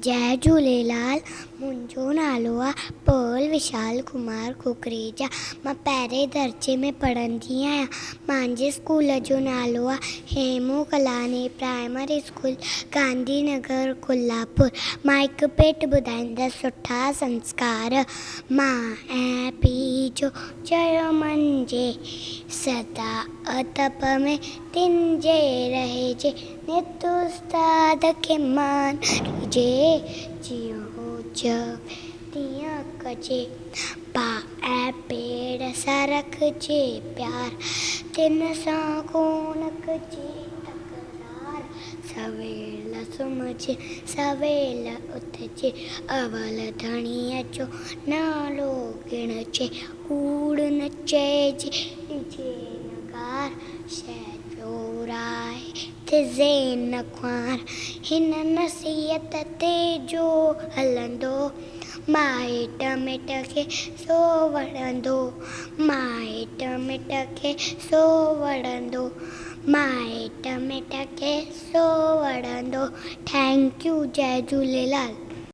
जय झूलेलाल। मुंहिंजो नालो आहे पर्ल विशाल कुमार कुकरेजा। मां पहिरें दर्जे में पढ़ंदी आहियां। मुंहिंजे स्कूल जो नालो आहे हेमू कलानी प्राइमरी स्कूल गांधी नगर कोल्हापुर। मां हिकु पेट ॿुधाईंदसि सुठा संस्कार। मां ऐं पीउ जो चयो मञिजे, सदा अदब में तिंजे रहिजे, नित उस्ताद खे मान ॾिजे, जीअं हुजे तीअं कजे, भाउ ऐं भेण सां रखिजे प्यार, तिन सां कोन कजे तकरार, सवेल सुम्हिजे सवेल उथिजे, अवल धणीअ जो नालो गिणजे, कूड़ न चइजे ॾिजे नगार, शइ चोराए थिजे न ख्वार, हिन नसीहत ते जो हलंदो, माइट मिट खे सो वणंदो, माइट मिट खे सो वणंदो, माइट मिट खे सो वणंदो। Thank you. जय झूलेलाल।